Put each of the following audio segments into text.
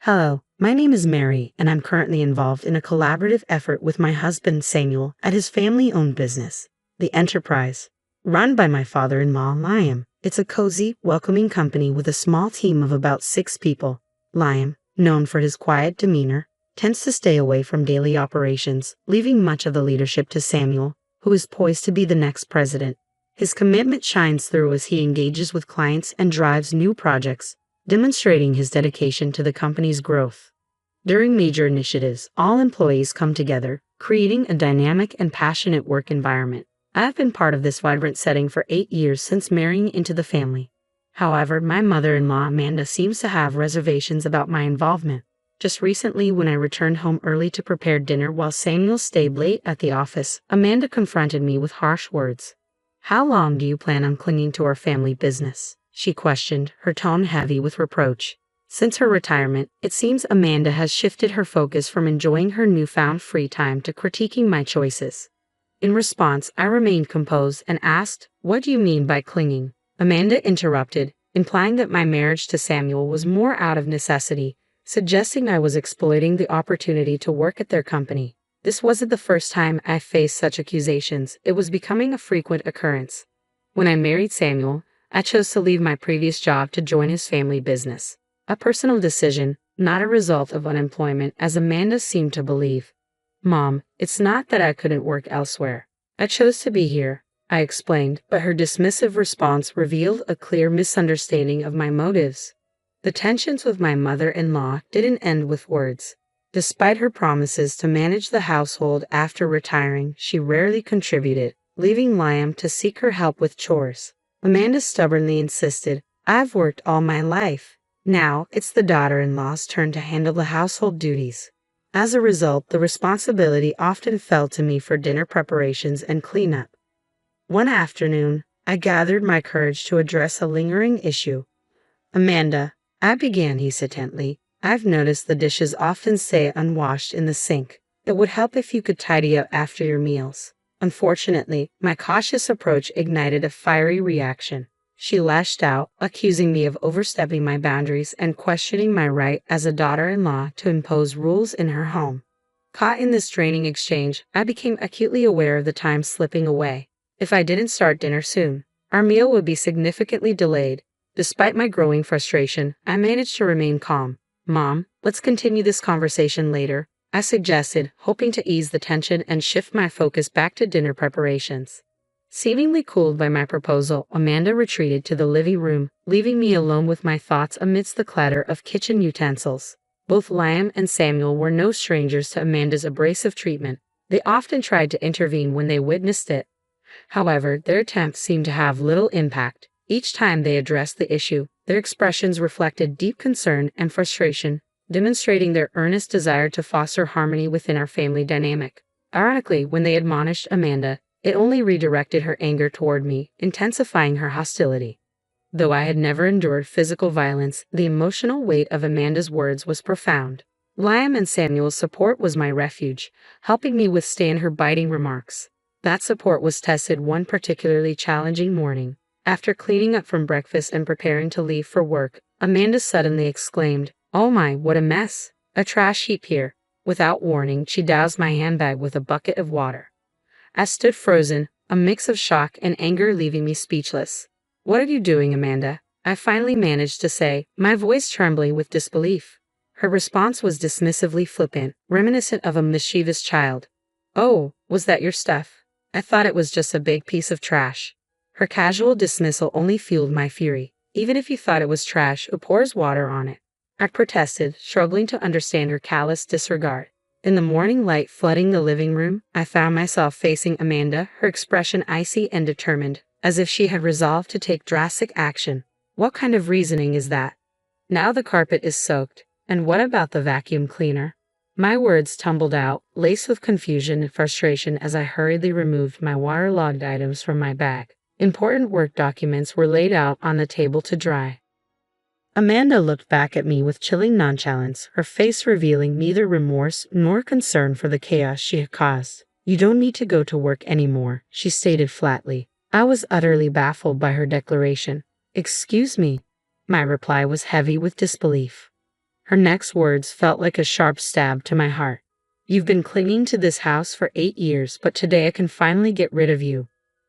Hello, my name is Mary, and I'm currently involved in a collaborative effort with my husband Samuel at his family owned business, The Enterprise, run by my father in law, Liam. It's a cozy, welcoming company with a small team of about 6 people. Liam, known for his quiet demeanor, tends to stay away from daily operations, leaving much of the leadership to Samuel, who is poised to be the next president. His commitment shines through as he engages with clients and drives new projects, demonstrating his dedication to the company's growth. During major initiatives, all employees come together, creating a dynamic and passionate work environment. I've been part of this vibrant setting for 8 years since marrying into the family. However, my mother-in-law Amanda seems to have reservations about my involvement. Just recently, when I returned home early to prepare dinner while Samuel stayed late at the office, Amanda confronted me with harsh words. "How long do you plan on clinging to our family business?" she questioned, her tone heavy with reproach. Since her retirement, it seems Amanda has shifted her focus from enjoying her newfound free time to critiquing my choices. In response, I remained composed and asked, "What do you mean by clinging?" Amanda interrupted, implying that my marriage to Samuel was more out of necessity, suggesting I was exploiting the opportunity to work at their company. This wasn't the first time I faced such accusations. It was becoming a frequent occurrence. When I married Samuel, I chose to leave my previous job to join his family business. A personal decision, not a result of unemployment, as Amanda seemed to believe. "Mom, it's not that I couldn't work elsewhere. I chose to be here," I explained, but her dismissive response revealed a clear misunderstanding of my motives. The tensions with my mother-in-law didn't end with words. Despite her promises to manage the household after retiring, she rarely contributed, leaving Liam to seek her help with chores. Amanda stubbornly insisted, "I've worked all my life. Now it's the daughter-in-law's turn to handle the household duties." As a result, the responsibility often fell to me for dinner preparations and cleanup. One afternoon, I gathered my courage to address a lingering issue. "Amanda," I began hesitantly, "I've noticed the dishes often stay unwashed in the sink. It would help if you could tidy up after your meals." Unfortunately, my cautious approach ignited a fiery reaction. She lashed out, accusing me of overstepping my boundaries and questioning my right as a daughter-in-law to impose rules in her home. Caught in this draining exchange, I became acutely aware of the time slipping away. If I didn't start dinner soon, our meal would be significantly delayed. Despite my growing frustration, I managed to remain calm. "Mom, let's continue this conversation later," I suggested, hoping to ease the tension and shift my focus back to dinner preparations. Seemingly cooled by my proposal, Amanda retreated to the living room, leaving me alone with my thoughts amidst the clatter of kitchen utensils. Both Liam and Samuel were no strangers to Amanda's abrasive treatment. They often tried to intervene when they witnessed it. However, their attempts seemed to have little impact. Each time they addressed the issue, their expressions reflected deep concern and frustration, demonstrating their earnest desire to foster harmony within our family dynamic. Ironically, when they admonished Amanda, it only redirected her anger toward me, intensifying her hostility. Though I had never endured physical violence, the emotional weight of Amanda's words was profound. Liam and Samuel's support was my refuge, helping me withstand her biting remarks. That support was tested one particularly challenging morning. After cleaning up from breakfast and preparing to leave for work, Amanda suddenly exclaimed, "Oh my, what a mess! A trash heap here." Without warning, she doused my handbag with a bucket of water. I stood frozen, a mix of shock and anger leaving me speechless. "What are you doing, Amanda?" I finally managed to say, my voice trembling with disbelief. Her response was dismissively flippant, reminiscent of a mischievous child. "Oh, was that your stuff? I thought it was just a big piece of trash." Her casual dismissal only fueled my fury. "Even if you thought it was trash, who pours water on it?" I protested, struggling to understand her callous disregard. In the morning light flooding the living room, I found myself facing Amanda, her expression icy and determined, as if she had resolved to take drastic action. "What kind of reasoning is that? Now the carpet is soaked, and what about the vacuum cleaner?" My words tumbled out, laced with confusion and frustration as I hurriedly removed my waterlogged items from my bag. Important work documents were laid out on the table to dry. Amanda looked back at me with chilling nonchalance, her face revealing neither remorse nor concern for the chaos she had caused. "You don't need to go to work anymore," she stated flatly. I was utterly baffled by her declaration. "Excuse me." My reply was heavy with disbelief. Her next words felt like a sharp stab to my heart. You've been clinging to this house for 8 years, but today I can finally get rid of you.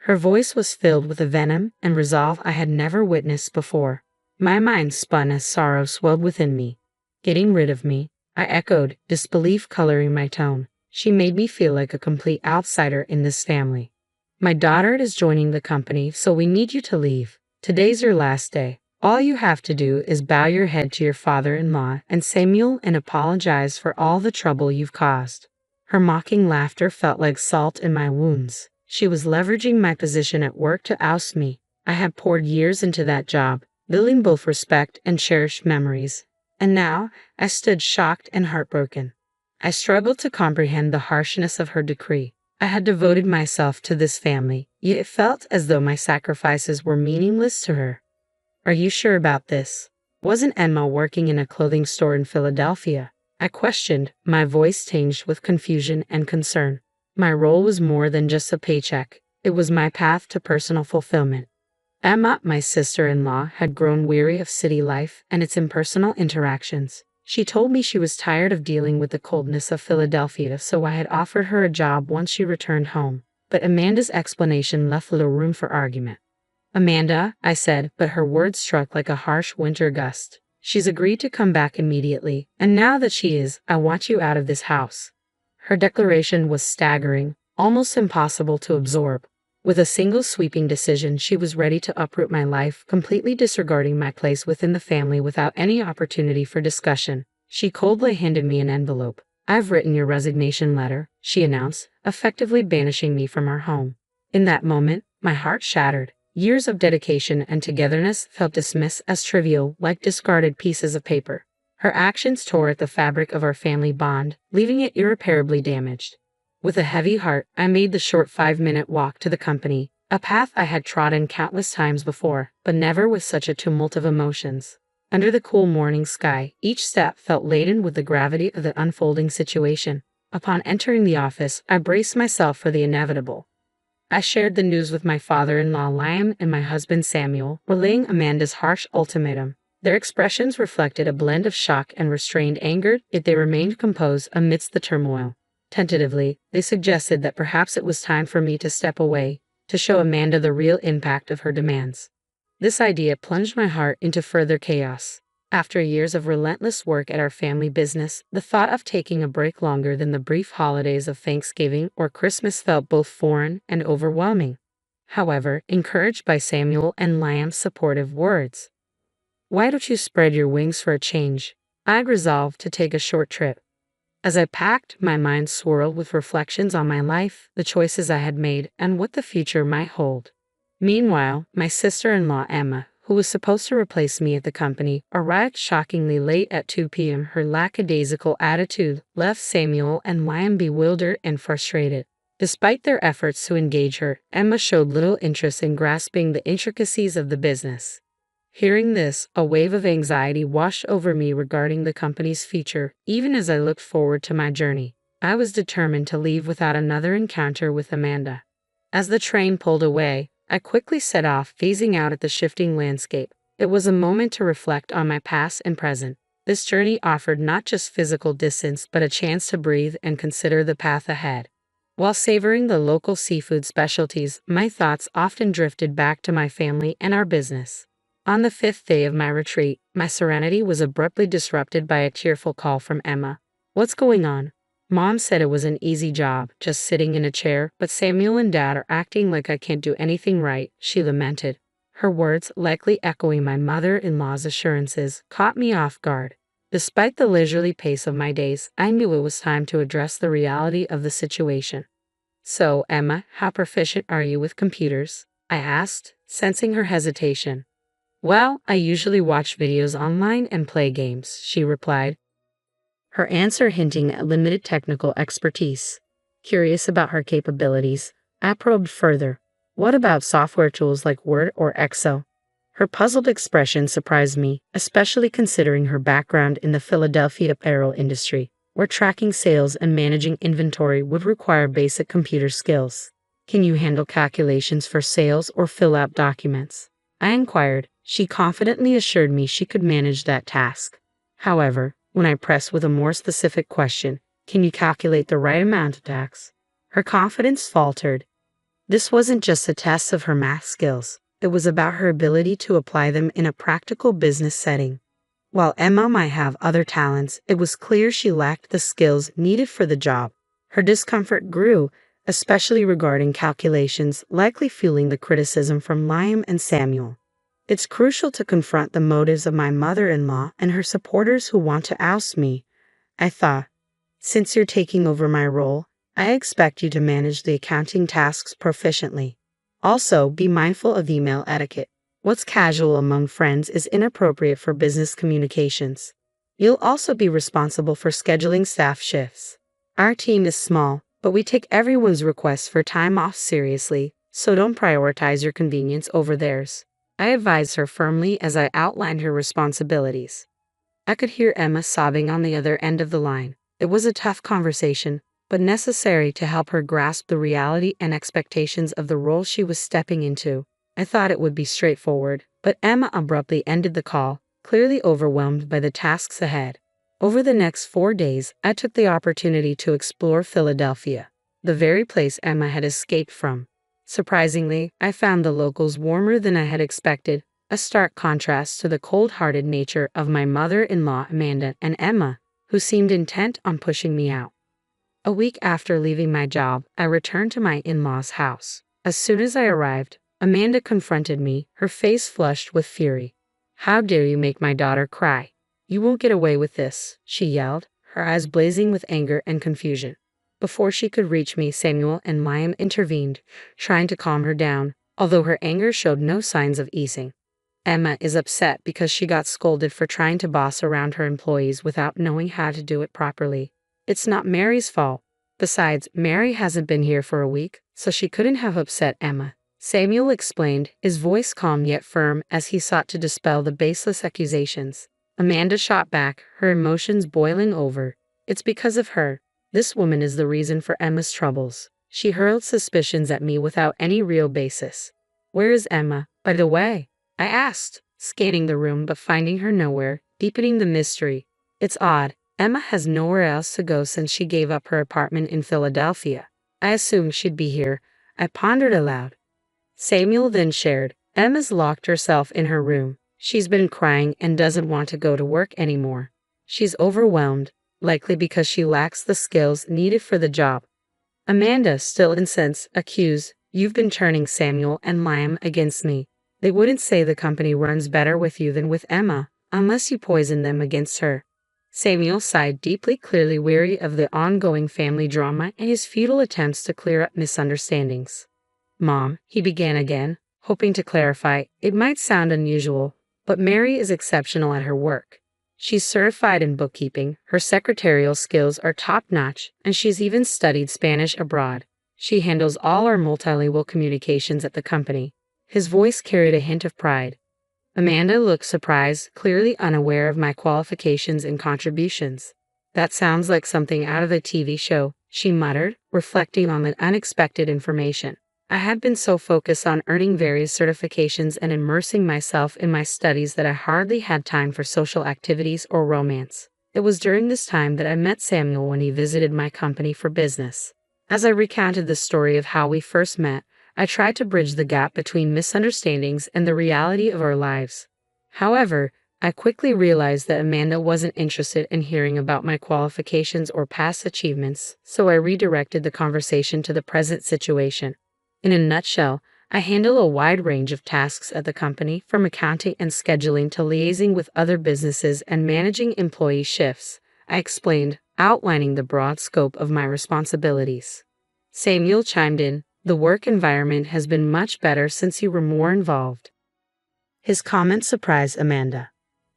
Her voice was filled with a venom and resolve I had never witnessed before. My mind spun as sorrow swelled within me. Getting rid of me? I echoed, disbelief coloring my tone. She made me feel like a complete outsider in this family. My daughter is joining the company, so we need you to leave. Today's your last day. All you have to do is bow your head to your father-in-law and Samuel and apologize for all the trouble you've caused. Her mocking laughter felt like salt in my wounds. She was leveraging my position at work to oust me. I had poured years into that job, building both respect and cherished memories. And now, I stood shocked and heartbroken. I struggled to comprehend the harshness of her decree. I had devoted myself to this family, yet it felt as though my sacrifices were meaningless to her. Are you sure about this? Wasn't Emma working in a clothing store in Philadelphia? I questioned, my voice tinged with confusion and concern. My role was more than just a paycheck. It was my path to personal fulfillment. Emma, my sister-in-law, had grown weary of city life and its impersonal interactions. She told me she was tired of dealing with the coldness of Philadelphia, so I had offered her a job once she returned home. But Amanda's explanation left little room for argument. Amanda, I said, but her words struck like a harsh winter gust. She's agreed to come back immediately, and now that she is, I want you out of this house. Her declaration was staggering, almost impossible to absorb. With a single sweeping decision, she was ready to uproot my life, completely disregarding my place within the family without any opportunity for discussion. She coldly handed me an envelope. I've written your resignation letter, she announced, effectively banishing me from our home. In that moment, my heart shattered. Years of dedication and togetherness felt dismissed as trivial, like discarded pieces of paper. Her actions tore at the fabric of our family bond, leaving it irreparably damaged. With a heavy heart, I made the short 5-minute walk to the company, a path I had trodden countless times before, but never with such a tumult of emotions. Under the cool morning sky, each step felt laden with the gravity of the unfolding situation. Upon entering the office, I braced myself for the inevitable. I shared the news with my father-in-law Liam and my husband Samuel, relaying Amanda's harsh ultimatum. Their expressions reflected a blend of shock and restrained anger, yet they remained composed amidst the turmoil. Tentatively, they suggested that perhaps it was time for me to step away, to show Amanda the real impact of her demands. This idea plunged my heart into further chaos. After years of relentless work at our family business, the thought of taking a break longer than the brief holidays of Thanksgiving or Christmas felt both foreign and overwhelming. However, encouraged by Samuel and Liam's supportive words, "Why don't you spread your wings for a change?" I resolved to take a short trip. As I packed, my mind swirled with reflections on my life, the choices I had made, and what the future might hold. Meanwhile, my sister-in-law Emma, who was supposed to replace me at the company, arrived shockingly late at 2 p.m. Her lackadaisical attitude left Samuel and Liam bewildered and frustrated. Despite their efforts to engage her, Emma showed little interest in grasping the intricacies of the business. Hearing this, a wave of anxiety washed over me regarding the company's future, even as I looked forward to my journey. I was determined to leave without another encounter with Amanda. As the train pulled away, I quickly set off, gazing out at the shifting landscape. It was a moment to reflect on my past and present. This journey offered not just physical distance, but a chance to breathe and consider the path ahead. While savoring the local seafood specialties, my thoughts often drifted back to my family and our business. On the 5th day of my retreat, my serenity was abruptly disrupted by a tearful call from Emma. "What's going on?" Mom said it was an easy job, just sitting in a chair, but Samuel and Dad are acting like I can't do anything right, she lamented. Her words, likely echoing my mother-in-law's assurances, caught me off guard. Despite the leisurely pace of my days, I knew it was time to address the reality of the situation. "So, Emma, how proficient are you with computers?" I asked, sensing her hesitation. "Well, I usually watch videos online and play games," she replied, her answer hinting at limited technical expertise. Curious about her capabilities, I probed further. "What about software tools like Word or Excel?" Her puzzled expression surprised me, especially considering her background in the Philadelphia apparel industry, where tracking sales and managing inventory would require basic computer skills. "Can you handle calculations for sales or fill out documents?" I inquired. She confidently assured me she could manage that task. However, when I pressed with a more specific question, "Can you calculate the right amount of tax?" Her confidence faltered. This wasn't just a test of her math skills, it was about her ability to apply them in a practical business setting. While Emma might have other talents, it was clear she lacked the skills needed for the job. Her discomfort grew, especially regarding calculations, likely fueling the criticism from Liam and Samuel. It's crucial to confront the motives of my mother-in-law and her supporters who want to oust me, I thought. Since you're taking over my role, I expect you to manage the accounting tasks proficiently. Also, be mindful of email etiquette. What's casual among friends is inappropriate for business communications. You'll also be responsible for scheduling staff shifts. Our team is small, but we take everyone's requests for time off seriously, so don't prioritize your convenience over theirs. I advised her firmly as I outlined her responsibilities. I could hear Emma sobbing on the other end of the line. It was a tough conversation, but necessary to help her grasp the reality and expectations of the role she was stepping into. I thought it would be straightforward, but Emma abruptly ended the call, clearly overwhelmed by the tasks ahead. Over the next 4 days, I took the opportunity to explore Philadelphia, the very place Emma had escaped from. Surprisingly, I found the locals warmer than I had expected, a stark contrast to the cold-hearted nature of my mother-in-law Amanda and Emma, who seemed intent on pushing me out. A week after leaving my job, I returned to my in-laws' house. As soon as I arrived, Amanda confronted me, her face flushed with fury. "How dare you make my daughter cry? You won't get away with this," she yelled, her eyes blazing with anger and confusion. Before she could reach me, Samuel and Liam intervened, trying to calm her down, although her anger showed no signs of easing. "Emma is upset because she got scolded for trying to boss around her employees without knowing how to do it properly. It's not Mary's fault. Besides, Mary hasn't been here for a week, so she couldn't have upset Emma," Samuel explained, his voice calm yet firm as he sought to dispel the baseless accusations. Amanda shot back, her emotions boiling over. "It's because of her. This woman is the reason for Emma's troubles." She hurled suspicions at me without any real basis. "Where is Emma, by the way?" I asked, scanning the room but finding her nowhere, deepening the mystery. "It's odd. Emma has nowhere else to go since she gave up her apartment in Philadelphia. I assumed she'd be here," I pondered aloud. Samuel then shared, "Emma's locked herself in her room. She's been crying and doesn't want to go to work anymore. She's overwhelmed, likely because she lacks the skills needed for the job." Amanda, still incensed, accused, "You've been turning Samuel and Liam against me. They wouldn't say the company runs better with you than with Emma, unless you poison them against her." Samuel sighed deeply, clearly weary of the ongoing family drama and his futile attempts to clear up misunderstandings. "Mom," he began again, hoping to clarify, "it might sound unusual, but Mary is exceptional at her work. She's certified in bookkeeping, her secretarial skills are top-notch, and she's even studied Spanish abroad. She handles all our multilingual communications at the company." His voice carried a hint of pride. Amanda looked surprised, clearly unaware of my qualifications and contributions. "That sounds like something out of a TV show," she muttered, reflecting on the unexpected information. I had been so focused on earning various certifications and immersing myself in my studies that I hardly had time for social activities or romance. It was during this time that I met Samuel when he visited my company for business. As I recounted the story of how we first met, I tried to bridge the gap between misunderstandings and the reality of our lives. However, I quickly realized that Amanda wasn't interested in hearing about my qualifications or past achievements, so I redirected the conversation to the present situation. In a nutshell, I handle a wide range of tasks at the company, from accounting and scheduling to liaising with other businesses and managing employee shifts, I explained, outlining the broad scope of my responsibilities. Samuel chimed in, "The work environment has been much better since you were more involved." His comment surprised Amanda.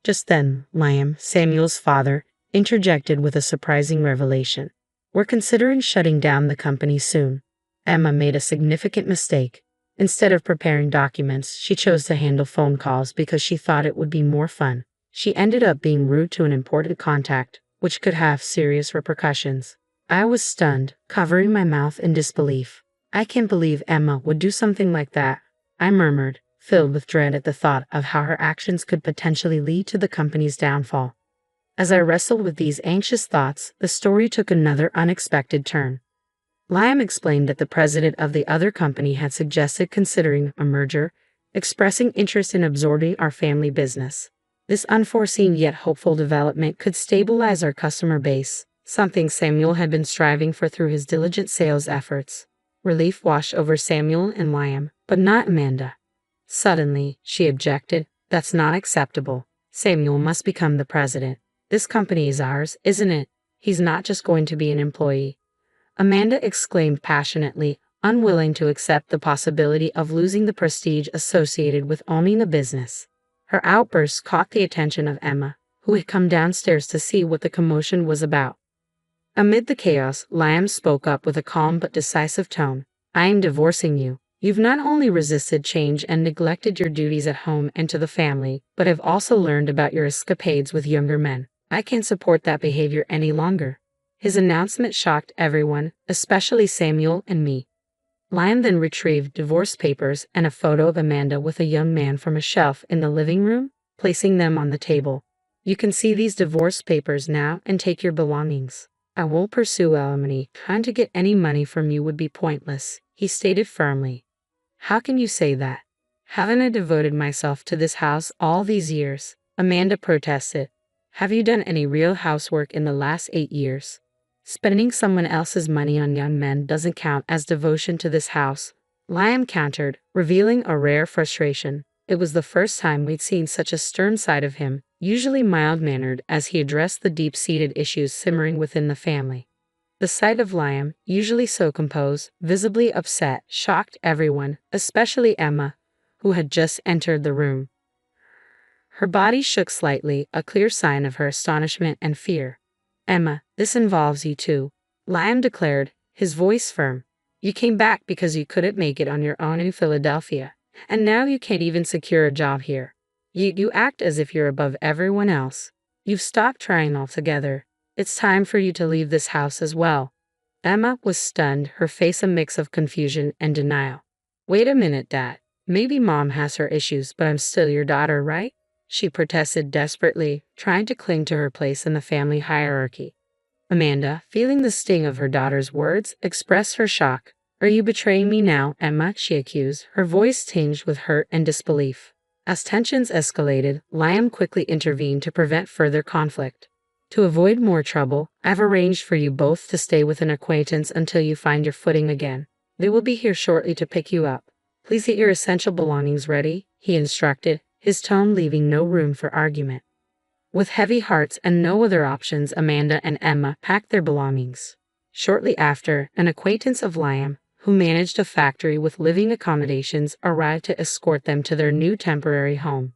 Just then, Liam, Samuel's father, interjected with a surprising revelation. "We're considering shutting down the company soon." Emma made a significant mistake. Instead of preparing documents, she chose to handle phone calls because she thought it would be more fun. She ended up being rude to an important contact, which could have serious repercussions. I was stunned, covering my mouth in disbelief. "I can't believe Emma would do something like that," I murmured, filled with dread at the thought of how her actions could potentially lead to the company's downfall. As I wrestled with these anxious thoughts, the story took another unexpected turn. Liam explained that the president of the other company had suggested considering a merger, expressing interest in absorbing our family business. This unforeseen yet hopeful development could stabilize our customer base, something Samuel had been striving for through his diligent sales efforts. Relief washed over Samuel and Liam, but not Amanda. Suddenly, she objected, "That's not acceptable. Samuel must become the president. This company is ours, isn't it? He's not just going to be an employee." Amanda exclaimed passionately, unwilling to accept the possibility of losing the prestige associated with owning the business. Her outburst caught the attention of Emma, who had come downstairs to see what the commotion was about. Amid the chaos, Liam spoke up with a calm but decisive tone. "I am divorcing you. You've not only resisted change and neglected your duties at home and to the family, but have also learned about your escapades with younger men. I can't support that behavior any longer." His announcement shocked everyone, especially Samuel and me. Liam then retrieved divorce papers and a photo of Amanda with a young man from a shelf in the living room, placing them on the table. "You can see these divorce papers now and take your belongings. I won't pursue alimony. Trying to get any money from you would be pointless," he stated firmly. "How can you say that? Haven't I devoted myself to this house all these years?" Amanda protested. "Have you done any real housework in the last 8 years? Spending someone else's money on young men doesn't count as devotion to this house," Liam countered, revealing a rare frustration. It was the first time we'd seen such a stern side of him, usually mild-mannered, as he addressed the deep-seated issues simmering within the family. The sight of Liam, usually so composed, visibly upset, shocked everyone, especially Emma, who had just entered the room. Her body shook slightly, a clear sign of her astonishment and fear. "Emma, this involves you too," Liam declared, his voice firm. "You came back because you couldn't make it on your own in Philadelphia, and now you can't even secure a job here. You act as if you're above everyone else. You've stopped trying altogether. It's time for you to leave this house as well." Emma was stunned, her face a mix of confusion and denial. "Wait a minute, Dad. Maybe Mom has her issues, but I'm still your daughter, right?" she protested desperately, trying to cling to her place in the family hierarchy. Amanda, feeling the sting of her daughter's words, expressed her shock. "Are you betraying me now, Emma?" she accused, her voice tinged with hurt and disbelief. As tensions escalated, Liam quickly intervened to prevent further conflict. "To avoid more trouble, I've arranged for you both to stay with an acquaintance until you find your footing again. They will be here shortly to pick you up. Please get your essential belongings ready," he instructed, his tone leaving no room for argument. With heavy hearts and no other options, Amanda and Emma packed their belongings. Shortly after, an acquaintance of Liam, who managed a factory with living accommodations, arrived to escort them to their new temporary home.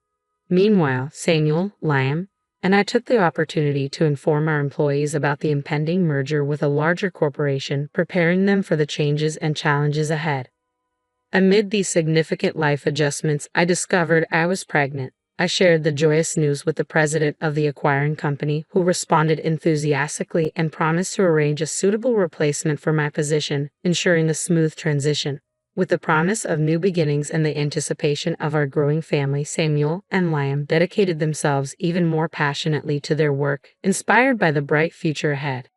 Meanwhile, Samuel, Liam, and I took the opportunity to inform our employees about the impending merger with a larger corporation, preparing them for the changes and challenges ahead. Amid these significant life adjustments, I discovered I was pregnant. I shared the joyous news with the president of the acquiring company, who responded enthusiastically and promised to arrange a suitable replacement for my position, ensuring a smooth transition. With the promise of new beginnings and the anticipation of our growing family, Samuel and Liam dedicated themselves even more passionately to their work, inspired by the bright future ahead.